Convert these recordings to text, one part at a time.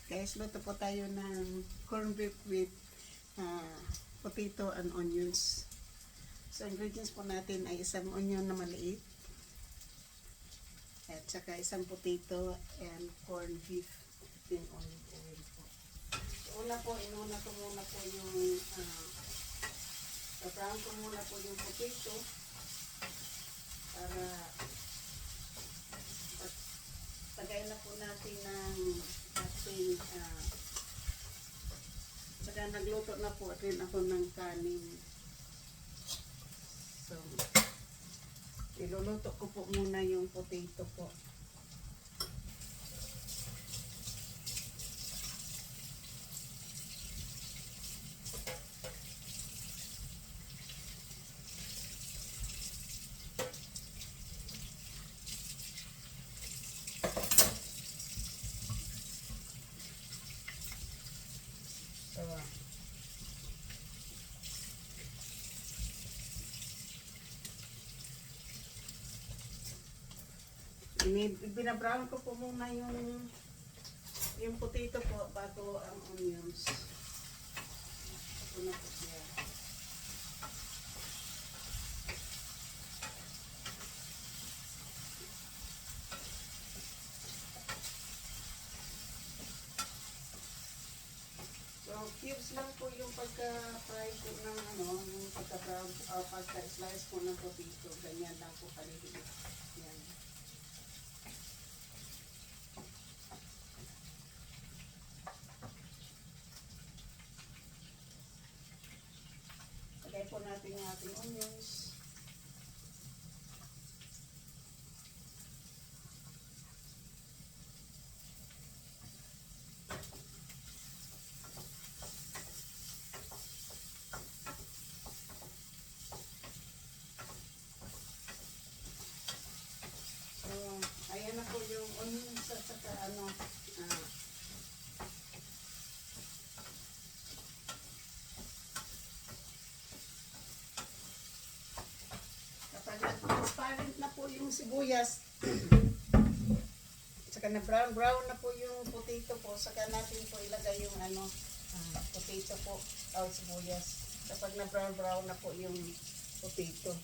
Guys, luto po tayo ng corned beef with potato and onions. So, ingredients po natin ay isang onion na maliit at saka isang potato and corned beef in olive oil po. So, inuna ko muna po yung brown ko muna po yung potato para tagay na po natin ng ating saka nagluto na po rin ako ng kanin. So, iluluto ko po muna yung potato po. Binabrown ko po muna yung potato po bago ang onions. Ito na po siya. So, cubes lang po yung pagka-fry po ng yung pagka-brown, pagka-slice po ng potato. Ganyan lang po kaliliit. Yan. Lagay po natin yung ating onions. So, ayan na po yung onions at saka transparent na po yung sibuyas saka na brown na po yung potato po, saka natin po ilagay yung potato po o sibuyas kapag na brown na po yung potato.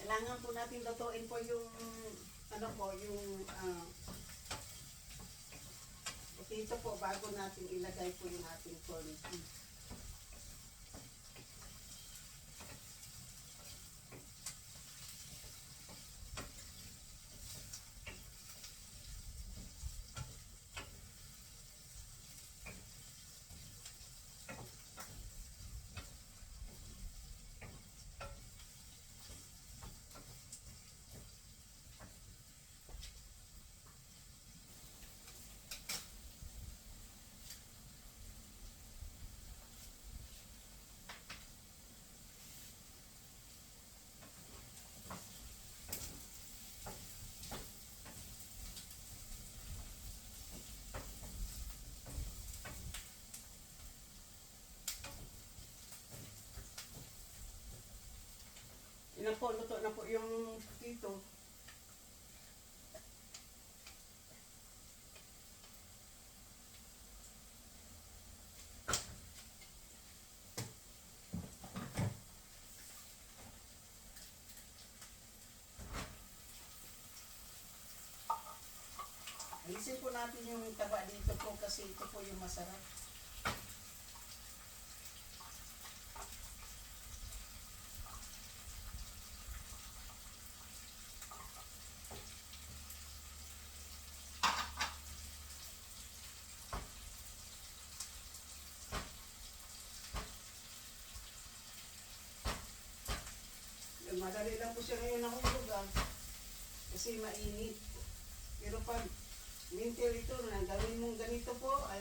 Kailangan po natin lutuin po yung potato po bago natin ilagay po yung ating corned beef. Yan po, luto na po yung potato. Alisin po natin yung taba dito po kasi ito po yung masarap. Madali lang po siya ngayon nahulog kasi mainit. Pero pag winter ito, na gawin mong ganito po, ay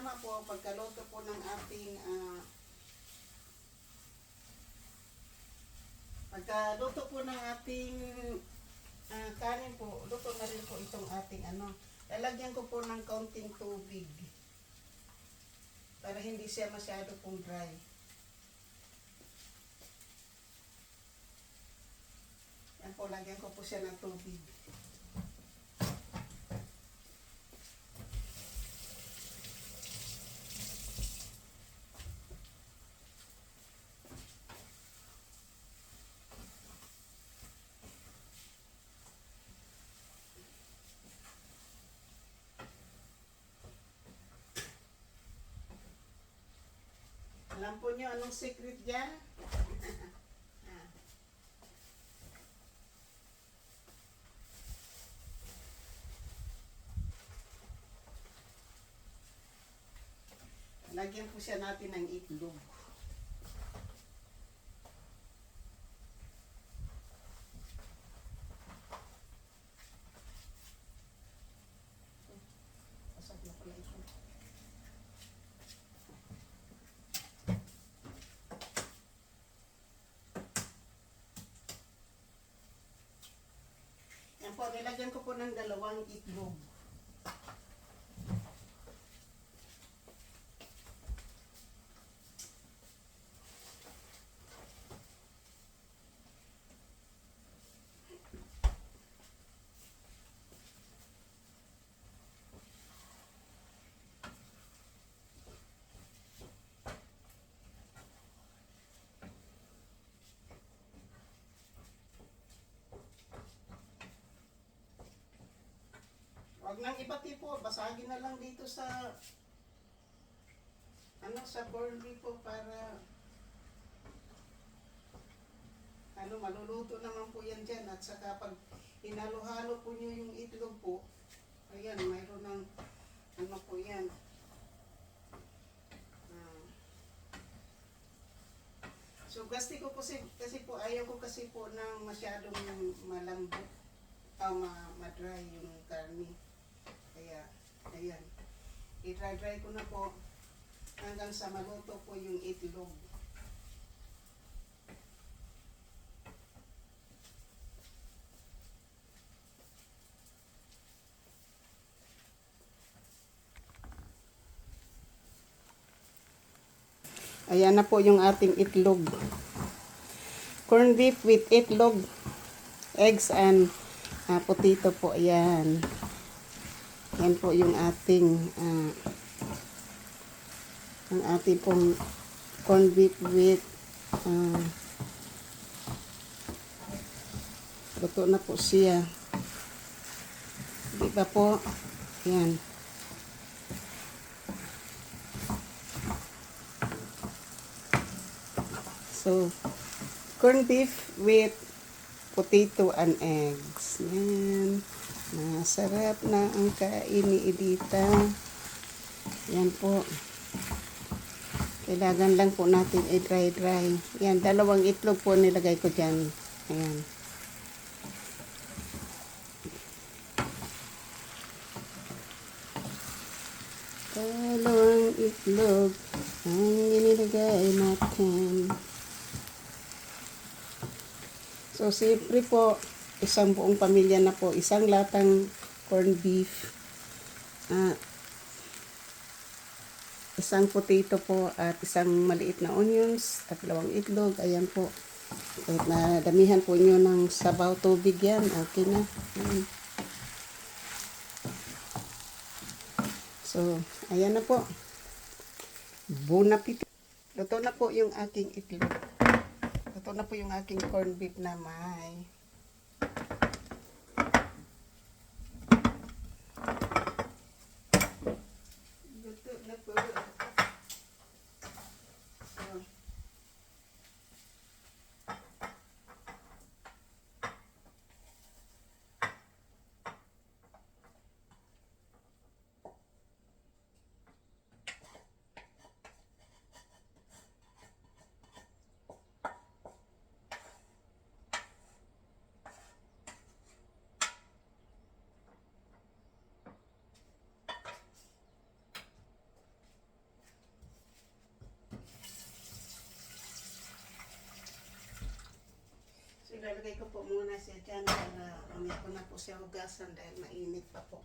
tama po, pagkaluto po ng ating pagkaluto po ng ating kanin po, luto na rin po itong ating lalagyan ko po ng kaunting tubig para hindi siya masyado pong dry. Yan po, lagyan ko po siya ng tubig. Alam po nyo anong secret dyan? Lagyan po siya natin ng itlog. Pasag na pala ito. Yan po, nilagyan ko po ng 2 itlog. Huwag nang ibati po, basagin na lang dito sa sa corned beef po para maluluto naman po yan dyan. At saka pag hinalo-halo po nyo yung itlog po, ayan, mayroon ng po yan. So kasi po ayaw ko kasi po ng masyadong malambot ma-dry yung karne. Kaya, ayan. I-dry ko na po hanggang sa maluto po yung itlog. Ayan na po yung ating itlog. Corned beef with itlog, eggs, and potato po. Ayan. Yan po yung ating ang ating pong corned beef with luto na po siya. Di ba po? Yan. So, corned beef with potato and eggs. Yan. Masarap na ang kain ni Edita. Yan po. Kailangan lang po natin i-dry. Yan, 2 itlog po nilagay ko dyan. Ayan. Dalawang itlog ang inilagay natin. So, siyempre po, isang buong pamilya na po, isang latang corned beef, isang potato po, at isang maliit na onions, at 2 itlog. Ayan po. Kahit na damihan po nyo ng sabaw tubig yan, okay na. So, ayan na po. Bon appetit. Luto na po yung aking itlog. Luto na po yung aking corned beef na may luto na po. So, Ilalagay ko po muna siya dyan para mamaya ko na po siya hugasan dahil mainit pa po.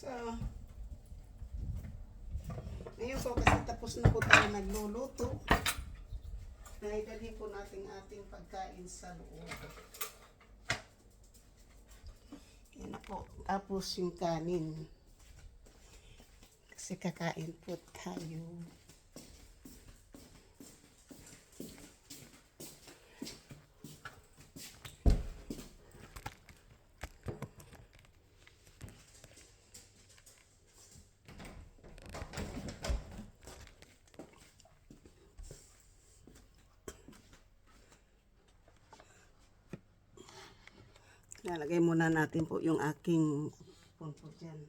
So, ngayon po kasi tapos na po tayo nagluluto. Naidalhin po natin ating pagkain sa loob. Yan na po. Tapos yung kanin. Kasi kakain po tayo. Lalagay muna natin po yung aking punpo dyan.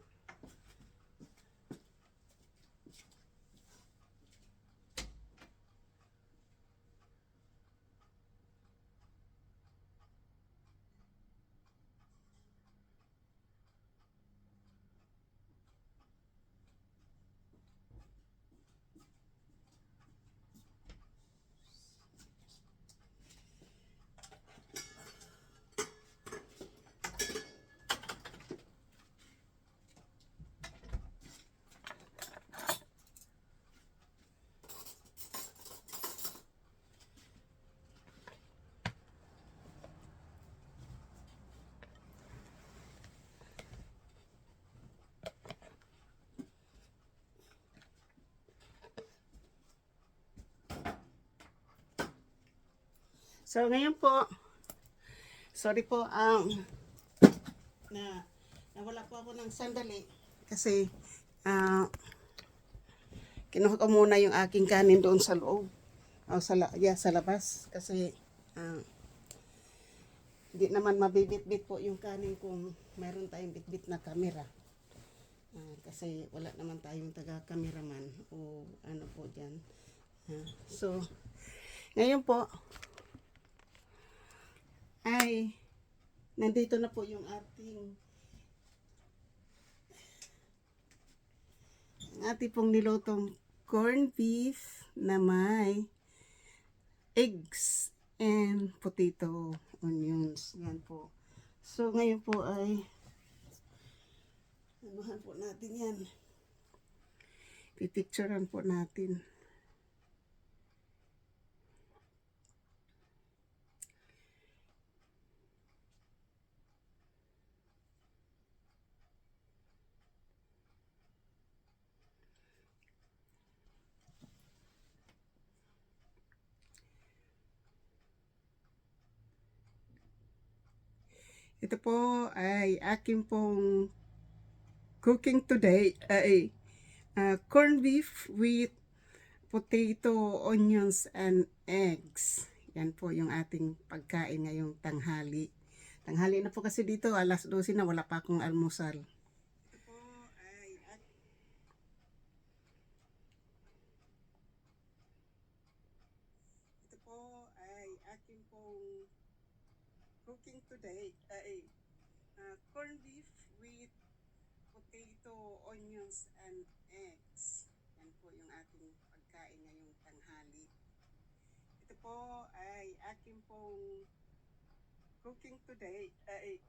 So, ngayon po, sorry po, nawala po ako ng sandali kasi kinuha ko muna yung aking kanin doon sa loob o sa labas kasi hindi naman mabibit-bit po yung kanin kung meron tayong bit-bit na camera. Kasi wala naman tayong taga-cameraman o ano po dyan. So, ngayon po, ay nandito na po yung ating pong nilutong corned beef na may eggs and potato, onions. Yan po. So, ngayon po ay anuhan po natin yan. Pipicturean po natin. Ito po ay aking pong cooking today ay corned beef with potato, onions, and eggs. Yan po yung ating pagkain ngayong tanghali. Tanghali na po kasi dito, alas 12 na, wala pa akong almusal. Ito po ay aking pong cooking today ay corned beef with potato, onions, and eggs. Yan po yung ating pagkain ngayong tanghali. Ito po ay aking pong cooking today ay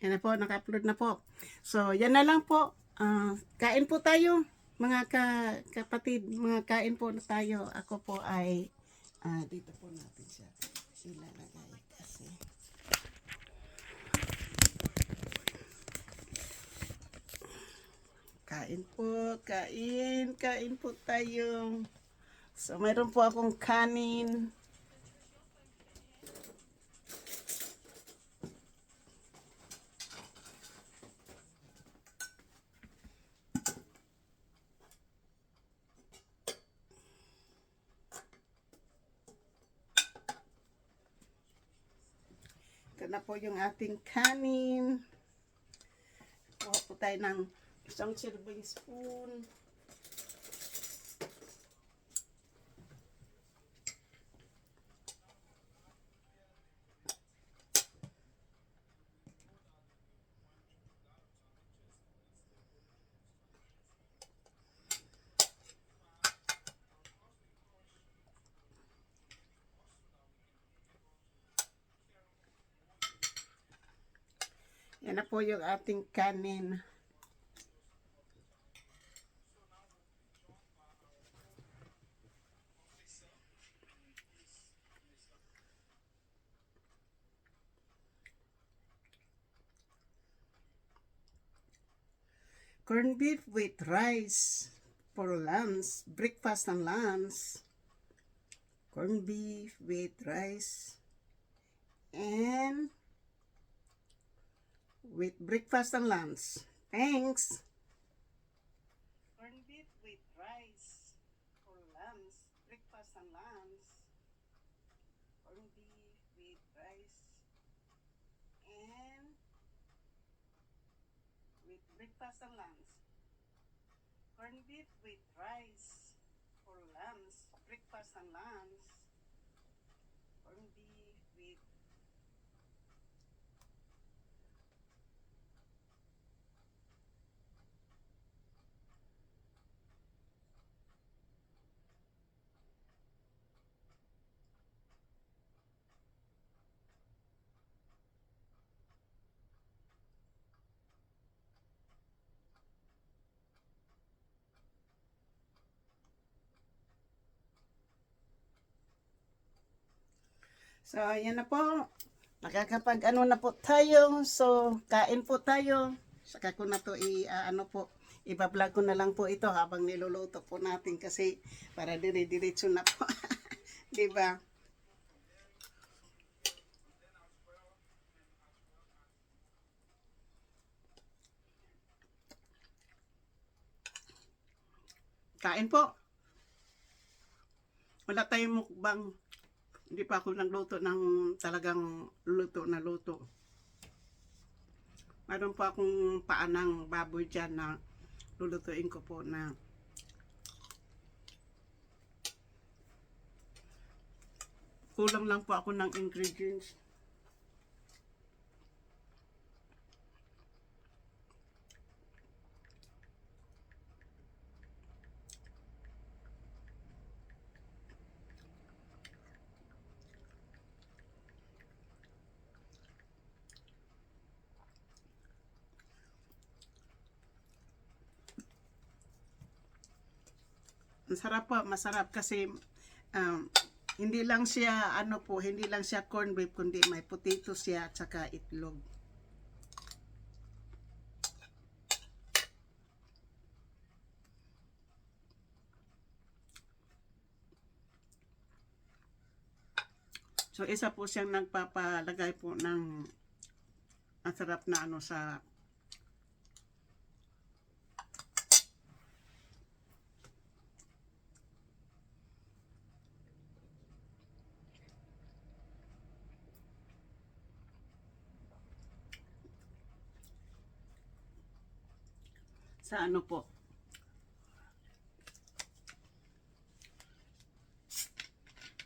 Yan na po, naka-upload na po. So, yan na lang po. Kain po tayo, mga kapatid. Mga kain po na tayo. Ako po ay, dito po natin siya ilalagay kasi. Kain po, kain po tayo. So, mayroon po akong kanin. Ito na po yung ating kanin. Kuha po tayo ng isang serving spoon. Yan na po yung ating kanin. Corned beef with rice for lunch, breakfast and lunch. Corned beef with rice and with breakfast and lunch. Thanks. Corned beef with rice for lunch, breakfast and lunch. Corned beef with rice and with breakfast and lunch. Corned beef with rice for lunch, breakfast and lunch. Corned beef with So, ayan na po. Nakakapag ano na po tayo. So, kain po tayo. Saka ko na to ano po, iba-vlog ko na lang po ito habang niluluto po natin kasi para dire-diretso na po. 'Di ba? Kain po. Wala tayong mukbang. Hindi pa ako nagluto ng talagang luto na luto. Mayroon po akong paanang baboy dyan na lulutuin ko po na kulang lang po ako ng ingredients. Masarap po, masarap kasi um, hindi lang siya ano po, hindi lang siya corned beef kundi may potato siya at saka itlog. So isa po siyang nagpapalagay po ng ang sarap na ano sa ano po.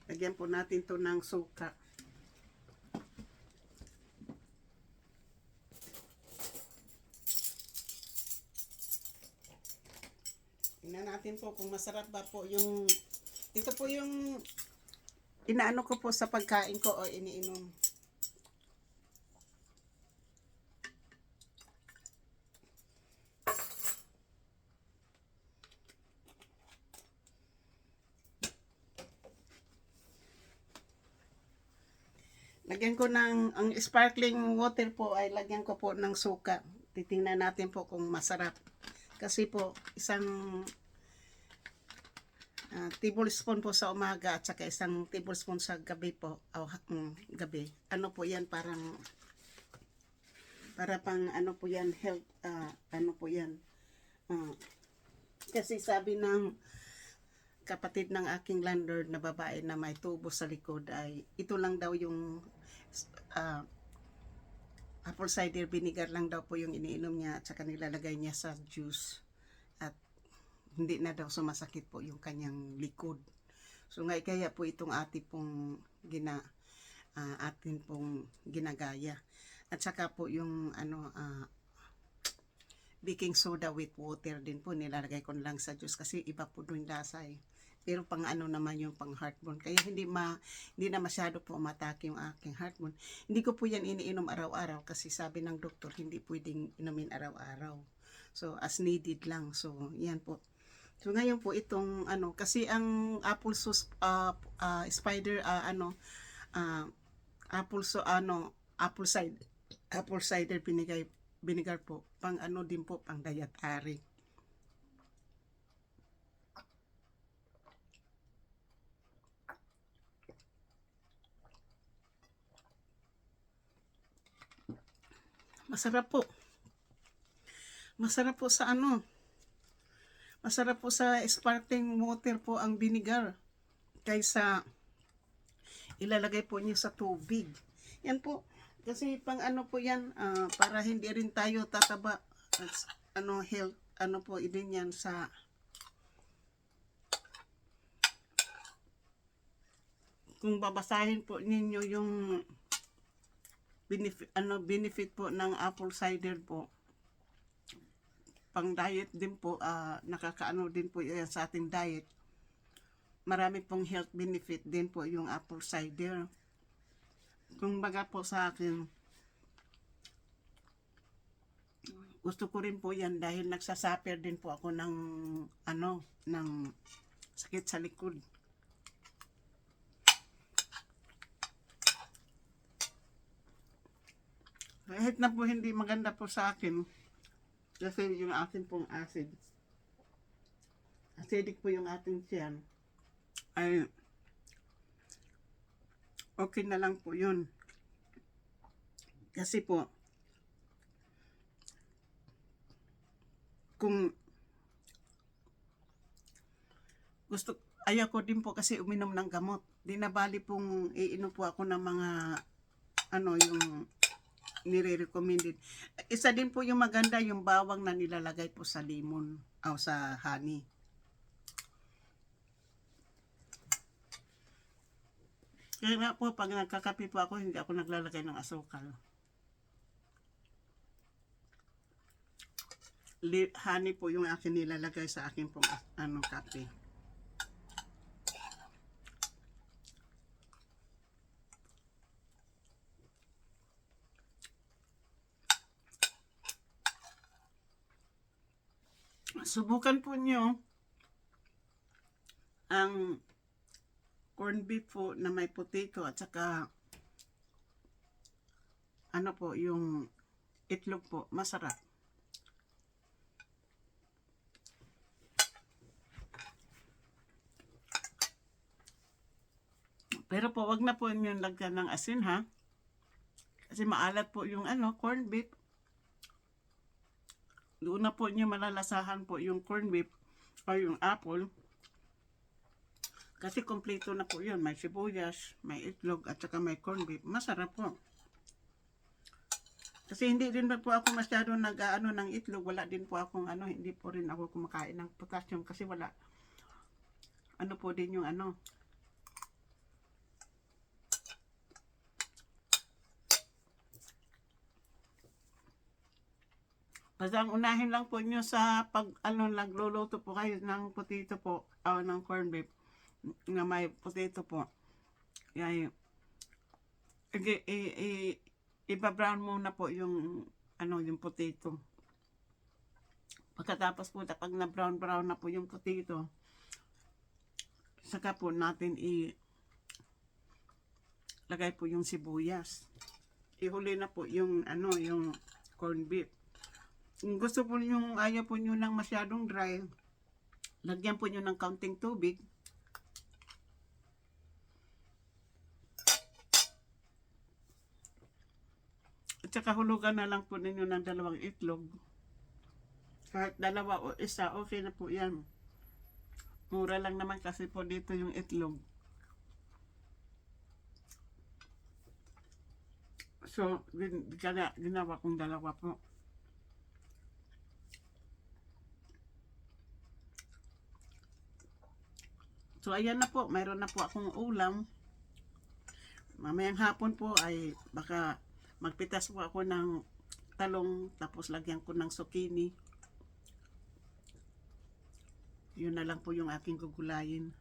Lagyan po natin to ng suka. Tingnan natin po kung masarap ba po yung ito po yung inaano ko po sa pagkain ko o iniinom. Lagyan ko ng, ang sparkling water po ay lagyan ko po ng suka. Titingnan natin po kung masarap. Kasi po, isang tablespoon po sa umaga at saka isang tablespoon sa gabi po. Gabi. Ano po yan, para pang ano po yan, health, ano po yan. Kasi sabi ng kapatid ng aking landlord na babae na may tubo sa likod ay ito lang daw yung apple cider vinegar lang daw po yung iniinom niya at saka nilalagay niya sa juice at hindi na daw sumasakit po yung kanyang likod. So kaya po itong atin pong ginagaya. At saka po yung baking soda with water din po nilalagay ko lang sa juice kasi iba po yung lasa eh. Pero pang ano naman yung pang heartburn. Kaya hindi na masyado po umatake yung aking heartburn. Hindi ko po yan iniinom araw-araw kasi sabi ng doktor hindi pwedeng inumin araw-araw. So as needed lang. So yan po. So ngayon po itong kasi ang apple sauce apple cider vinegar po pang din po pang dietary. Masarap po. Masarap po sa Masarap po sa sparkling water po ang vinegar kaysa ilalagay po niyo sa tubig. Yan po. Kasi pang po yan, para hindi rin tayo tataba. Health, po din yan sa kung babasahin po ninyo yung benefit po ng apple cider po. Pang diet din po, nakakaano din po yan sa ating diet. Marami pong health benefit din po yung apple cider. Kung baga po sa akin, gusto ko rin po yan dahil nagsasuffer din po ako ng sakit sa likod. Kahit na po hindi maganda po sa akin, kasi yung akin pong acidic po yung ating tiyan, ay okay na lang po yun. Kasi po, kung ayaw ko din po kasi uminom ng gamot. Di na bali pong iinom po ako ng mga yung nire-recommended. Isa din po yung maganda yung bawang na nilalagay po sa lemon o sa honey. Kaya nga po pag nagkakape po ako hindi ako naglalagay ng asukal. Honey po yung akin nilalagay sa akin pong kape. Subukan po nyo ang corned beef po na may potato at saka po yung itlog po, masarap. Pero po wag na po yung lagyan ng asin ha. Kasi maalat po yung corned beef. Doon na po niyo malalasahan po yung corned beef o yung apple. Kasi kompleto na po yun. May sibuyas, may itlog, at saka may corned beef. Masarap po. Kasi hindi din po ako masyado nag-ano ng itlog. Wala din po akong hindi po rin ako kumakain ng potassium kasi wala. Po din yung Basta ang unahin lang po nyo sa pag nagluluto po kayo ng potato po o ng corned beef na may potato po. Yan iba-brown muna po yung yung potato. Pagkatapos po pag na brown na po yung potato, saka po natin lagay po yung sibuyas. Ihuli na po yung yung corned beef. Kung gusto po yung ayaw po nyo ng masyadong dry, lagyan po nyo ng kaunting tubig. At saka hulugan na lang po ninyo ng 2 itlog. Kahit 2 o 1, okay na po yan. Mura lang naman kasi po dito yung itlog. So, ginawa kong 2 po. So, ayan na po. Mayroon na po akong ulam. Mamayang hapon po ay baka magpitas po ako ng talong, tapos lagyan ko ng zucchini. Yun na lang po yung aking gugulayin.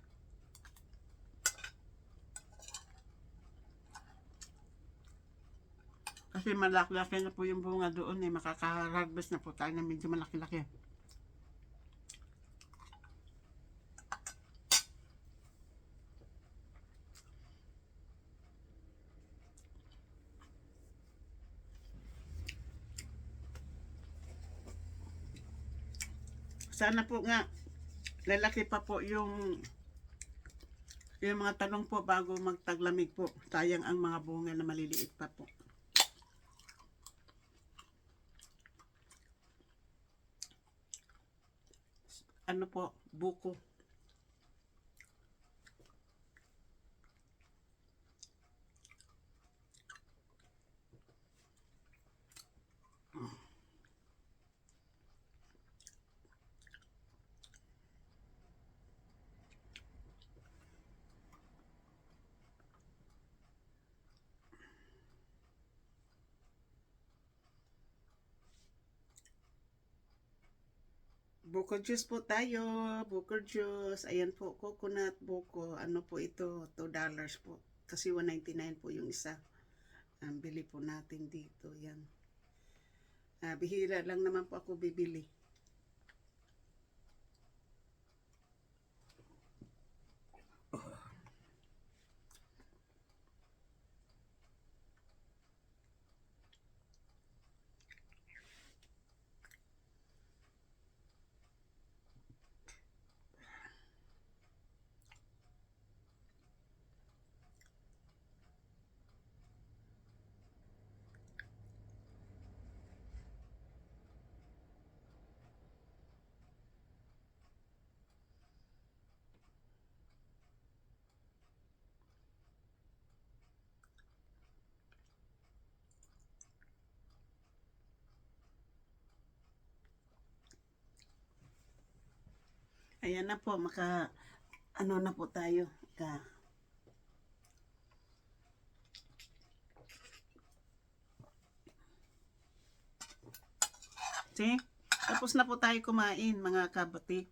Kasi malaki-laki na po yung bunga doon eh. Makaka-harvest na po tayo na medyo malaki-laki. Sana po nga lalaki pa po yung mga talong po bago magtaglamig po. Sayang ang mga bunga na maliliit pa po. Ano po, buko. Buko juice po tayo. Buko juice. Ayan po, coconut buko. Ano po ito? $2 po. Kasi 1.99 po yung isa. Ang bili po natin dito. Yan. Bihira lang naman po ako bibili. Ayan na po, ano na po tayo. See? Tapos na po tayo kumain, mga kabati.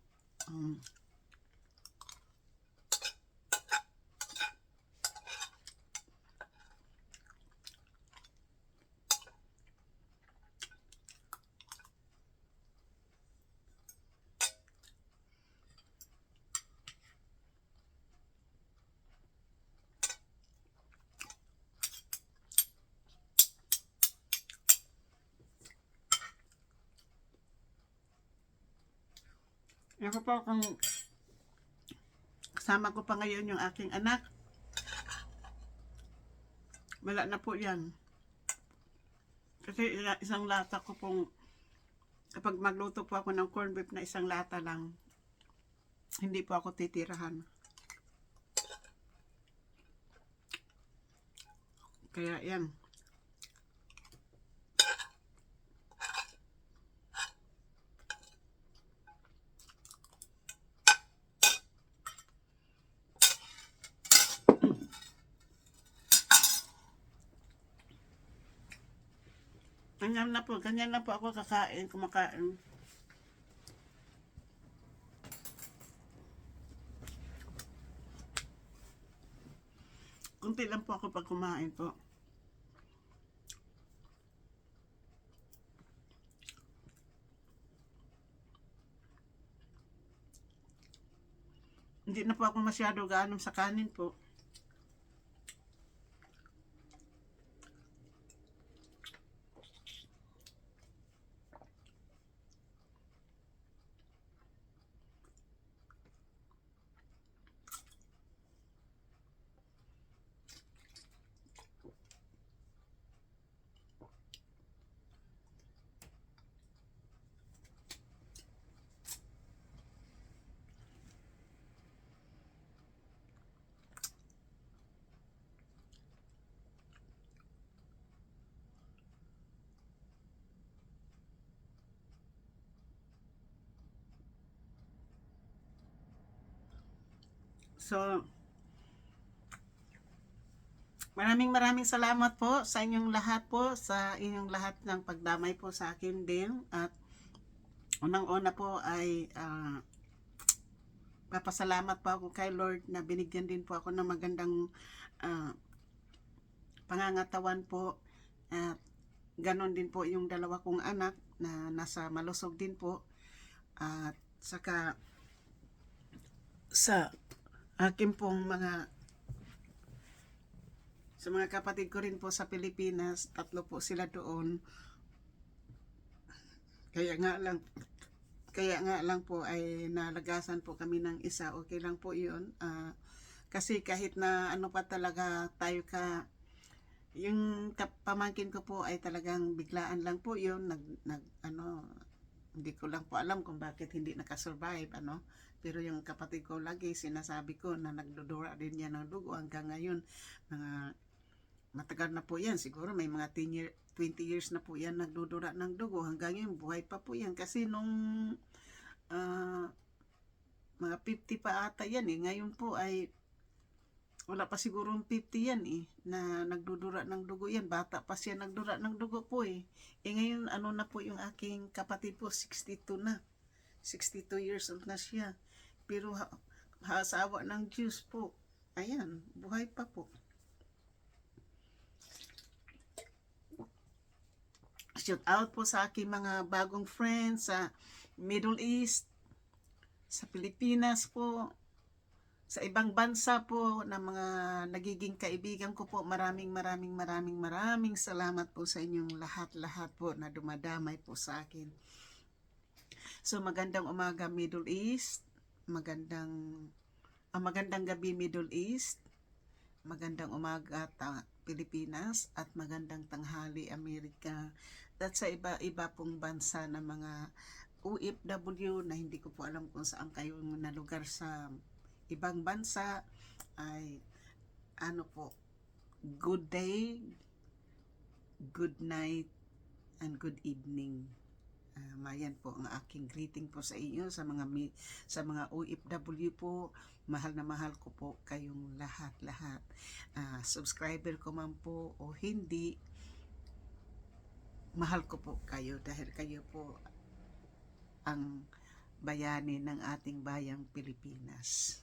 Ako po kung kasama ko pa ngayon yung aking anak. Wala na po yan. Kasi isang lata ko pong, kapag magluto po ako ng corned beef na 1 lata lang, hindi po ako titirahan. Kaya yan. Ganyan na po ako kumakain. Kunti lang po ako pag kumain po. Hindi na po ako masyado gaano sa kanin po. So, maraming salamat po sa inyong lahat po, sa inyong lahat ng pagdamay po sa akin din. At unang-una po ay papasalamat po ako kay Lord na binigyan din po ako ng magandang ah, pangangatawan po. At ganon din po yung dalawa kong anak na nasa malusog din po. At saka sa akin pong sa mga kapatid ko rin po sa Pilipinas, 3 po sila doon. Kaya nga lang po ay nalagasan po kami ng isa. Okay lang po 'yun. Kasi kahit na ano pa talaga tayo yung pamangkin ko po ay talagang biglaan lang po 'yun. Hindi ko lang po alam kung bakit hindi nakasurvive Pero yung kapatid ko lagi sinasabi ko na nagdudura din yan ng dugo hanggang ngayon. Matagal na po yan, siguro may mga 20 years na po yan nagdudura ng dugo. Hanggang ngayon buhay pa po yan kasi nung mga 50 pa ata yan ngayon po ay wala pa siguro 50 yan na nagdudura ng dugo yan. Bata pa siya nagdura ng dugo po ngayon ano na po yung aking kapatid po, 62 na. 62 years old na siya. Pero asawa ng Diyos po, ayan, buhay pa po. Shout out po sa aking mga bagong friends sa Middle East, sa Pilipinas po, sa ibang bansa po na mga nagiging kaibigan ko po. Maraming salamat po sa inyong lahat po na dumadamay po sa akin. So magandang umaga Middle East, magandang gabi Middle East, magandang umaga Pilipinas, at magandang tanghali Amerika, at sa iba pong bansa na mga OFW na hindi ko po alam kung saan kayo na lugar sa ibang bansa ay good day, good night, and good evening. Mayan po ang aking greeting po sa inyo, sa mga OFW po. Mahal na mahal ko po kayong lahat. Subscriber ko man po o hindi, mahal ko po kayo dahil kayo po ang bayani ng ating bayang Pilipinas.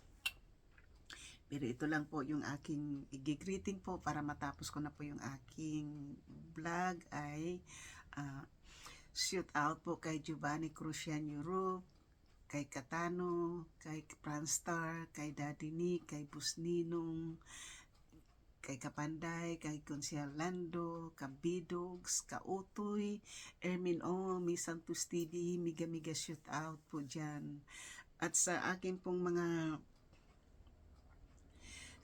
Pero ito lang po yung aking i-greeting po para matapos ko na po yung aking vlog ay shout out po kay Giovanni Crucian Europe, kay Katano, kay Franstar, kay Daddy Nick, kay Busninong, kay Kapanday, kay Consial Lando, Kabidogs, Kautoy, Ermin O, Miss Santos TV, miga shout out po dyan. At sa akin pong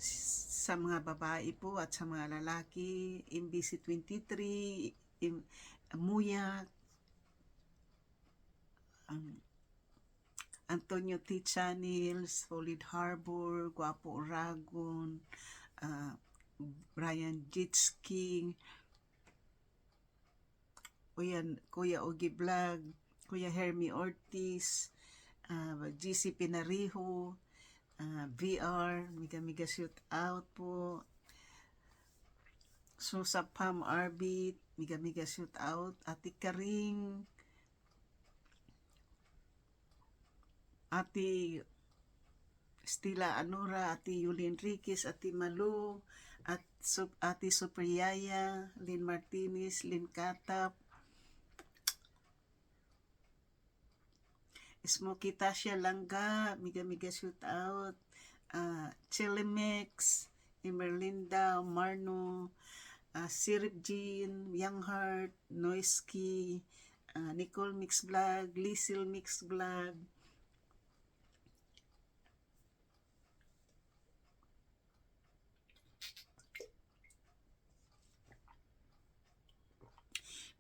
sa mga babae po at sa mga lalaki, MBC 23, Muya, Antonio T. Channel, Solid Harbor, Guapo Oragon, Brian Jitski, Kuya Ogie Vlog, Kuya Hermie Ortiz, GC Pinariho, VR, miga shoot out po. So sa Pam Arbit, miga shoot out. Ate Karing, Ate Stila Anora, Ate Yuli Enriquez, Ate Malu, Ate Supriyaya, Lynn Martinez, Lynn Katap, Smokey Tasha Langga, miga shoot out. Chilimix, Emerlinda, Marno, Sirip Jean, Young Heart, Noisky, Nicole Mix Vlog, Lisil Mix Vlog,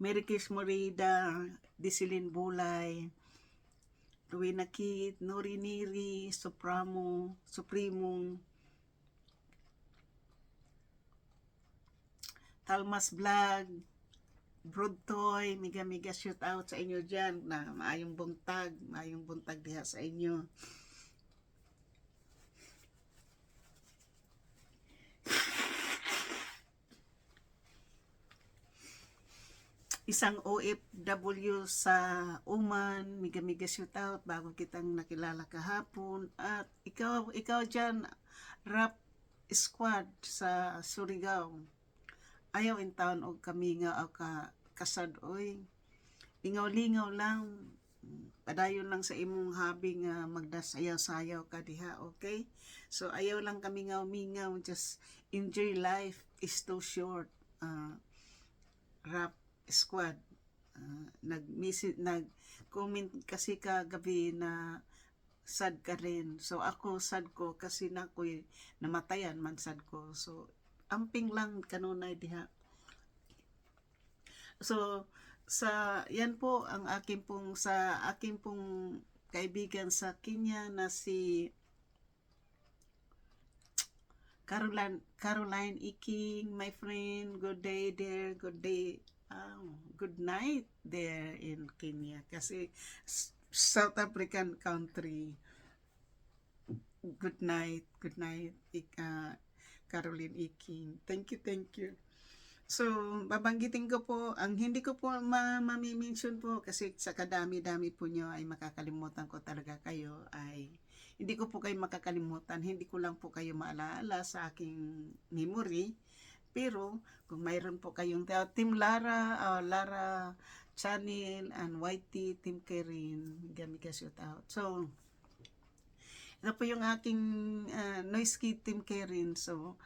Merikis Morida, Disilin Bulay, Rowena Kit, Nori Niri, Supremo, Talmas Vlog, Broadtoy, miga shoot out sa inyo dyan na maayong buntag diha sa inyo. isang OFW sa Oman, miga shoot out bago kitang nakilala kahapon. At ikaw dyan, rap squad sa Surigao. Ayaw in town og kami nga kasad oy. Lingaw-lingaw lang. Padayon lang sa imong hobby nga magdasayaw-sayaw ka diha, okay? So ayaw lang kami mingaw, just enjoy life is too short. Rap squad, nag-comment kasi kagabi na sad ka rin. So ako sad ko kasi na ko'y namatayan man sad ko. So amping lang kanunay diha. So yan po ang aking pong kaibigan sa Kenya na si Caroline Iking, my friend. Good day there, good day. Good night there in Kenya kasi South African country. Good night, Caroline Iking. Thank you. So, babanggitin ko po, ang hindi ko po mami-mention po kasi sa kadami-dami po nyo ay makakalimutan ko talaga kayo ay hindi ko po kayo makakalimutan, hindi ko lang po kayo maalala sa aking memory. Pero kung mayroon po kayong Team Lara Channel and YT, Team Karen, gamika shout out. So, ito po yung aking Noise Kid Team Karen. So,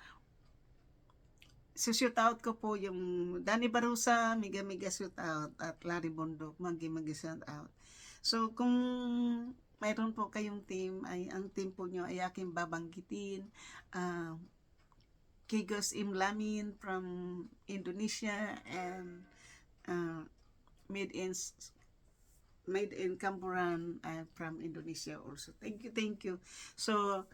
shout out ko po yung Danny Barusa, Miga shout out, at Larry Bondok, Magi shout out. So kung mayroon po kayong team, ay ang team po nyo ay aking babanggitin. Kigos Imlamin from Indonesia and made in Camboran from Indonesia also. Thank you. So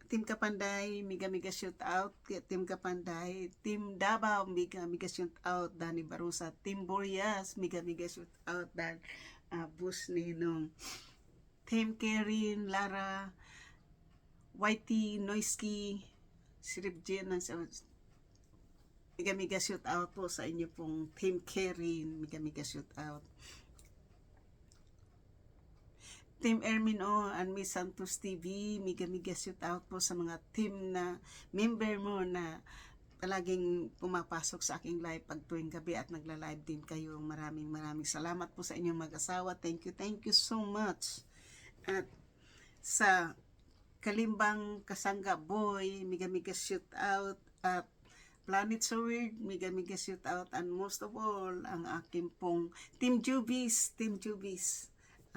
Team Kapanday, miga shoot out. Team Kapanday, Team Davao, miga shoot out. Danny Barusa, Team Boreas, miga shoot out. Dan Bus Ninong, Team Karen, Lara, YT, Noisky, Sirip Jen, miga shoot out po sa inyo pong Team Karen, miga shoot out. Team Ermino and Miss Santos TV, miga shout out po sa mga team na member mo na palaging pumapasok sa aking live pag tuwing gabi at nagla-live din kayo. Maraming salamat po sa inyong mag-asawa. Thank you so much. At sa Kalimbang Kasangga Boy, miga shout out. At Planet Sword, miga shout out. And most of all, ang aking pong Team Jubis.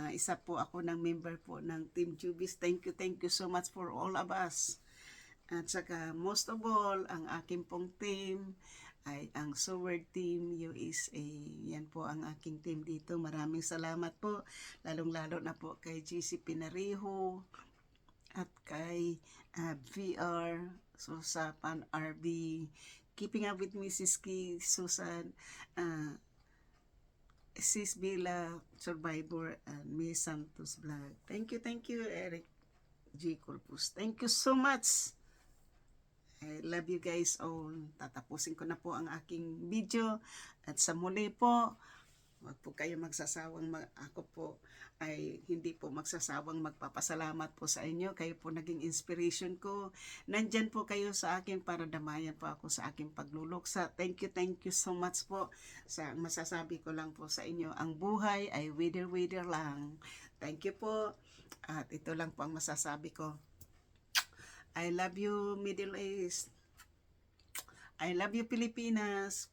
Isa po ako ng member po ng Team Jubis. Thank you so much for all of us. At saka most of all, ang aking pong team ay ang Sword Team USA. Yan po ang aking team dito. Maraming salamat po. Lalong-lalo na po kay GC Pinariho at kay VR, Susapan RB, Keeping Up with Mrs. K, Susan, Sis Bila Survivor, and Miss Santos Vlog. Thank you, Eric G. Corpus. Thank you so much. I love you guys all. Tatapusin ko na po ang aking video. At sa muli po, wag po kayo magsasawang ako po ay hindi po magsasawang magpapasalamat po sa inyo. Kayo po naging inspiration ko. Nandyan po kayo sa akin para damayan po ako sa aking pagluluksa. Thank you so much po. Masasabi ko lang po sa inyo, ang buhay ay wither lang. Thank you po. At ito lang po ang masasabi ko. I love you, Middle East. I love you, Pilipinas.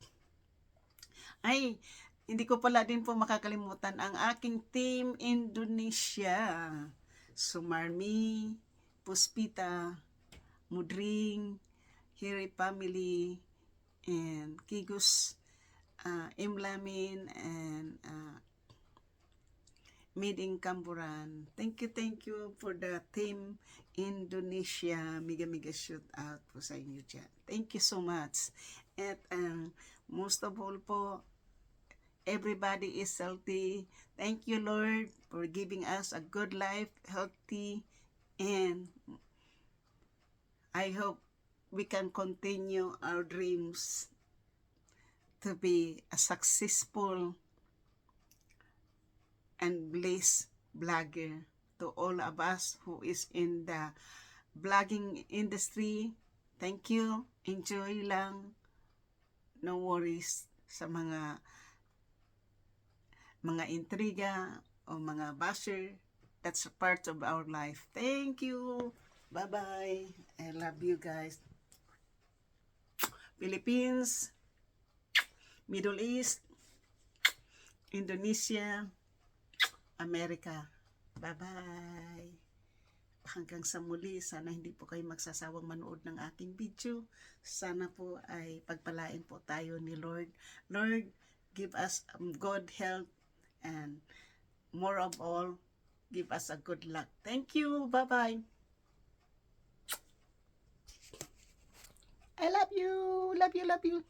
Ay, hindi ko pala din po makakalimutan ang aking Team Indonesia. Sumarmi, Puspita, Mudring, Hiri Family, and Kigus Imlamin, and Made in Camboran. Thank you for the Team Indonesia. Miga shoot out po sa inyo dyan. Thank you so much. At most of all po, everybody is healthy. Thank you, Lord, for giving us a good life, healthy, and I hope we can continue our dreams to be a successful and blessed blogger. To all of us who is in the vlogging industry, thank you. Enjoy lang. No worries sa mga intriga o mga basher. That's a part of our life. Thank you. Bye-bye. I love you guys. Philippines, Middle East, Indonesia, America. Bye-bye. Hanggang sa muli, sana hindi po kayo magsasawang manood ng aking video. Sana po ay pagpalain po tayo ni Lord. Lord, give us good health and more of all, give us a good luck. Thank you. Bye-bye. I love you. Love you, love you.